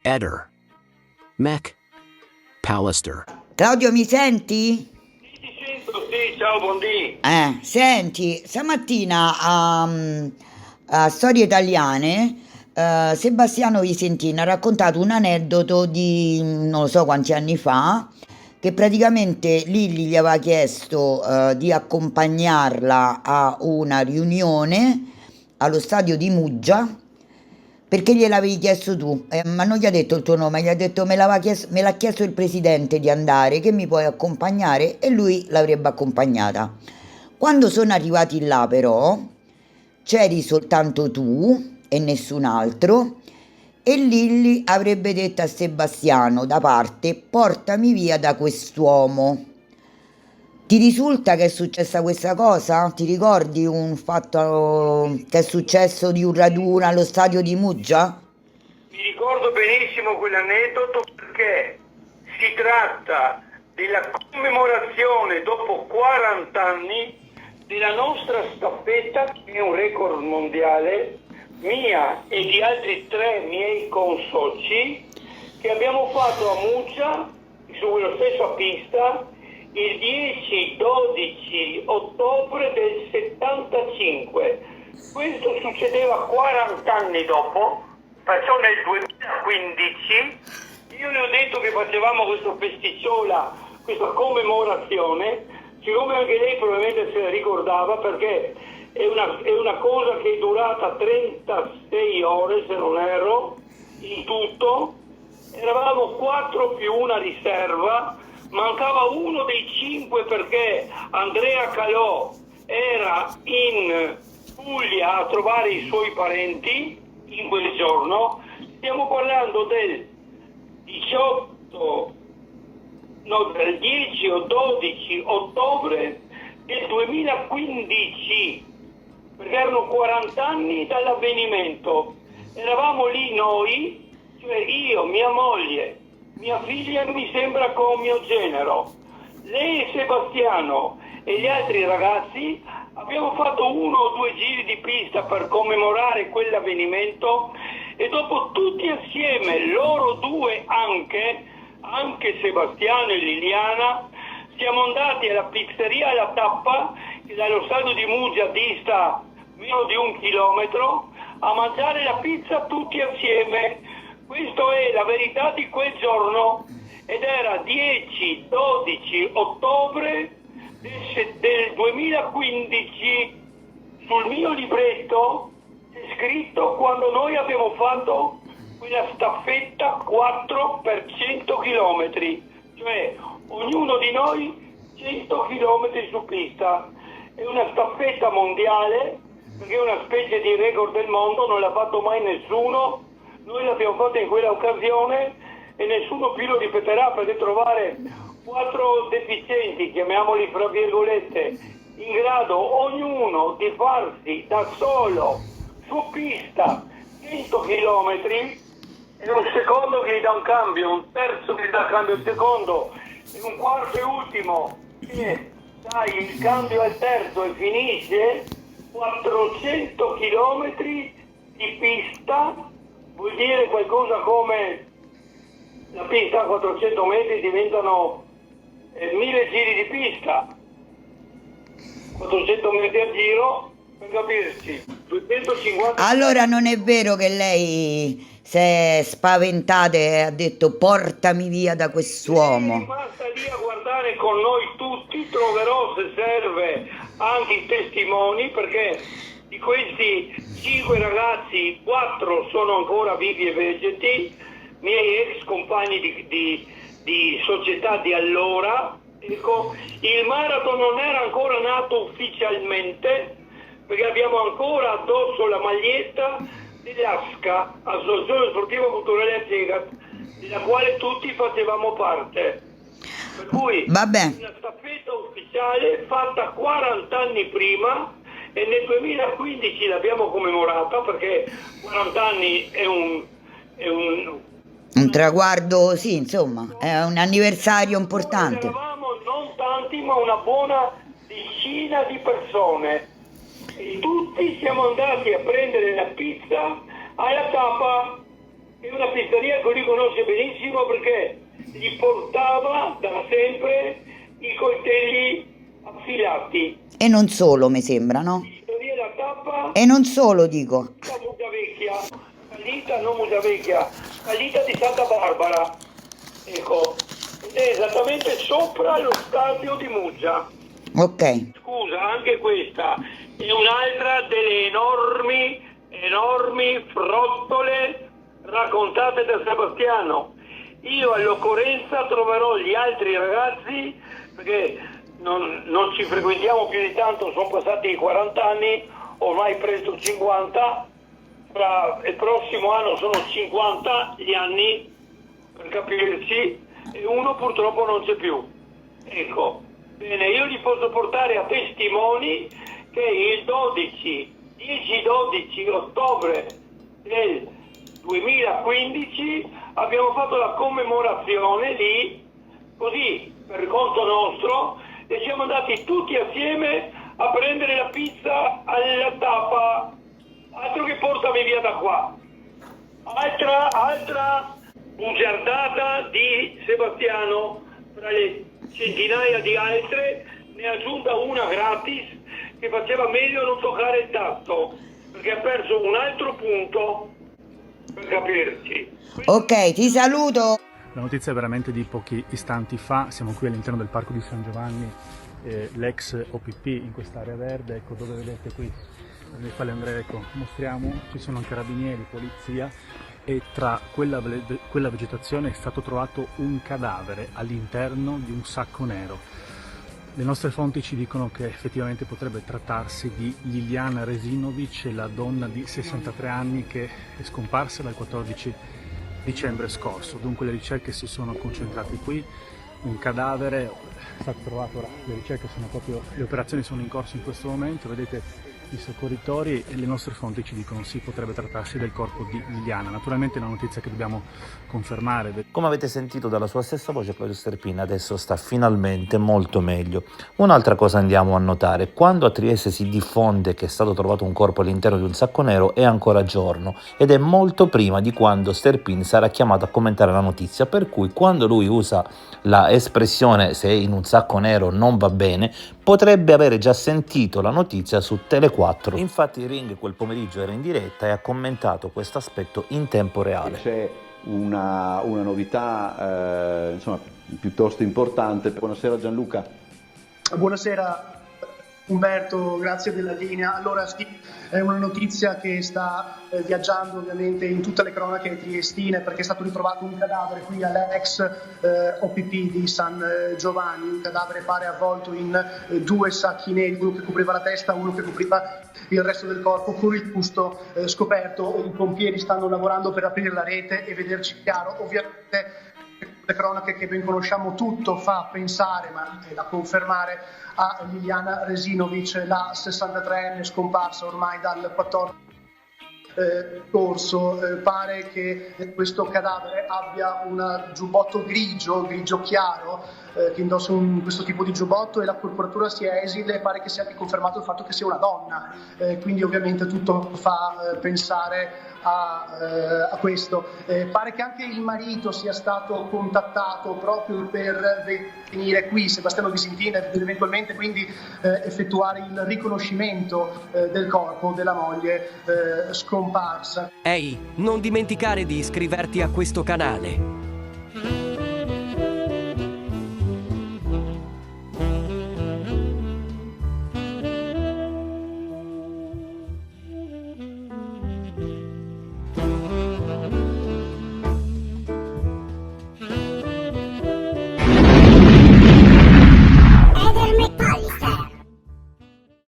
Eder. Mech. Pallister. Claudio, mi senti? Sì, ti sento, sì, ciao, buondì. Senti, stamattina a Storie Italiane Sebastiano Visentin ha raccontato un aneddoto di non lo so quanti anni fa, che praticamente Lilli gli aveva chiesto di accompagnarla a una riunione allo stadio di Muggia perché gliel'avevi chiesto tu, ma non gli ha detto il tuo nome, gli ha detto me l'ha chiesto il presidente di andare, che mi puoi accompagnare, e lui l'avrebbe accompagnata. Quando sono arrivati là però c'eri soltanto tu e nessun altro, e Lilli avrebbe detto a Sebastiano da parte: portami via da quest'uomo. Ti risulta che è successa questa cosa? Ti ricordi un fatto che è successo di un raduno allo stadio di Muggia? Mi ricordo benissimo quell'aneddoto perché si tratta della commemorazione dopo 40 anni della nostra staffetta, che è un record mondiale, mia e di altri 3 miei consoci, che abbiamo fatto a Muggia, su quella stessa pista, il 10-12 ottobre del 75. Questo succedeva 40 anni dopo, perciò nel 2015 io le ho detto che facevamo questa festicciola, questa commemorazione, siccome anche lei probabilmente se la ricordava, perché è una cosa che è durata 36 ore, se non erro, in tutto. Eravamo 4 più una riserva, mancava uno dei 5 perché Andrea Calò era in Puglia a trovare i suoi parenti in quel giorno. Stiamo parlando del 10 o 12 ottobre del 2015, perché erano 40 anni dall'avvenimento. Eravamo lì noi, cioè io, mia moglie, mia figlia, mi sembra con mio genero, lei e Sebastiano e gli altri ragazzi. Abbiamo fatto 1 o 2 giri di pista per commemorare quell'avvenimento e dopo tutti assieme, loro 2 anche Sebastiano e Liliana, siamo andati alla pizzeria alla Tappa, che dallo stadio di Muggia dista meno di 1 chilometro, a mangiare la pizza tutti assieme. Questa è la verità di quel giorno ed era 10-12 ottobre del 2015. Sul mio libretto c'è scritto quando noi abbiamo fatto quella staffetta 4 per 100 km, cioè ognuno di noi 100 km su pista. È una staffetta mondiale perché è una specie di record del mondo, non l'ha fatto mai nessuno. Noi l'abbiamo fatta in quella occasione e nessuno più lo ripeterà, perché trovare 4 deficienti, chiamiamoli fra virgolette, in grado ognuno di farsi da solo su pista 100 km, in un secondo che gli dà un cambio, un terzo che gli dà cambio al secondo, in un quarto e ultimo che dai il cambio al terzo e finisce 400 km di pista. Vuol dire qualcosa come la pista a 400 metri diventano 1000 giri di pista, 400 metri a giro, per capirci, 250. Allora non è vero che lei si è spaventata e ha detto portami via da Lei è quest'uomo. rimasta lì a guardare con noi tutti. Troverò, se serve, anche i testimoni, perché di questi 5 ragazzi 4 sono ancora vivi e vegeti, miei ex compagni di società di allora. Ecco, il marathon non era ancora nato ufficialmente, perché abbiamo ancora addosso la maglietta dell'ASCA, Associazione Sportiva Culturale Agegas, della quale tutti facevamo parte. Per cui Vabbè, una staffetta ufficiale fatta 40 anni prima, e nel 2015 l'abbiamo commemorata, perché 40 anni è un traguardo, sì, insomma, è un anniversario importante. Eravamo non tanti, ma una buona decina di persone. E tutti siamo andati a prendere la pizza alla Tapa, che è una pizzeria che lui conosce benissimo perché gli portava da sempre i coltelli affilati. E non solo, mi sembra, no? Pizzeria da tappa, E non solo, dico. Mugavecchia, Calita, non Mugavecchia, Calita di Santa Barbara, ecco, ed è esattamente sopra lo stadio di Muggia. Ok. Scusa, anche questa è un'altra delle enormi frottole raccontate da Sebastiano. Io all'occorrenza troverò gli altri ragazzi, perché non ci frequentiamo più di tanto, sono passati 40 anni, ormai presto 50, tra il prossimo anno sono 50 gli anni, per capirci, e uno purtroppo non c'è più. Ecco, bene, io li posso portare a testimoni che il 10-12 ottobre del 2015 abbiamo fatto la commemorazione lì, così, per conto nostro, e siamo andati tutti assieme a prendere la pizza alla tappa, altro che portami via da qua. Altra bugiardata di Sebastiano, tra le centinaia di altre, ne ha aggiunta una gratis che faceva meglio non toccare il tasto, perché ha perso un altro punto, per capirci. Ok, ti saluto. La notizia è veramente di pochi istanti fa, siamo qui all'interno del Parco di San Giovanni, l'ex OPP in quest'area verde, ecco dove vedete qui, nei quali Andrea, ecco, mostriamo, ci sono carabinieri, polizia, e tra quella vegetazione è stato trovato un cadavere all'interno di un sacco nero. Le nostre fonti ci dicono che effettivamente potrebbe trattarsi di Liliana Resinovic, la donna di 63 anni che è scomparsa dal 14 dicembre scorso. Dunque le ricerche si sono concentrate qui, un cadavere è stato trovato, ora le ricerche sono proprio, le operazioni sono in corso in questo momento, vedete i soccorritori, e le nostre fonti ci dicono sì, potrebbe trattarsi del corpo di Liliana. Naturalmente è una notizia che dobbiamo confermare. Come avete sentito dalla sua stessa voce, Claudio Sterpin adesso sta finalmente molto meglio. Un'altra cosa andiamo a notare: quando a Trieste si diffonde che è stato trovato un corpo all'interno di un sacco nero è ancora giorno, ed è molto prima di quando Sterpin sarà chiamato a commentare la notizia, per cui quando lui usa la espressione "se in un sacco nero non va bene", potrebbe avere già sentito la notizia su Tele4. Infatti Ring quel pomeriggio era in diretta e ha commentato questo aspetto in tempo reale. C'è una novità insomma, piuttosto importante. Buonasera Gianluca. Buonasera Umberto, grazie della linea. Allora sì, è una notizia che sta viaggiando ovviamente in tutte le cronache triestine, perché è stato ritrovato un cadavere qui all'ex OPP di San Giovanni, un cadavere pare avvolto in due sacchi neri, uno che copriva la testa, uno che copriva il resto del corpo, con il busto scoperto. I pompieri stanno lavorando per aprire la rete e vederci chiaro. Ovviamente le cronache che ben conosciamo, tutto fa pensare, ma è da confermare, a Liliana Resinovic, la 63enne scomparsa ormai dal 14 scorso. Pare che questo cadavere abbia un giubbotto grigio chiaro, che indossa questo tipo di giubbotto, e la corporatura sia esile, e pare che sia anche confermato il fatto che sia una donna, quindi ovviamente tutto fa pensare a questo. Pare che anche il marito sia stato contattato proprio per venire qui, Sebastiano Visintina, ed eventualmente quindi effettuare il riconoscimento del corpo della moglie scomparsa. Ehi, non dimenticare di iscriverti a questo canale.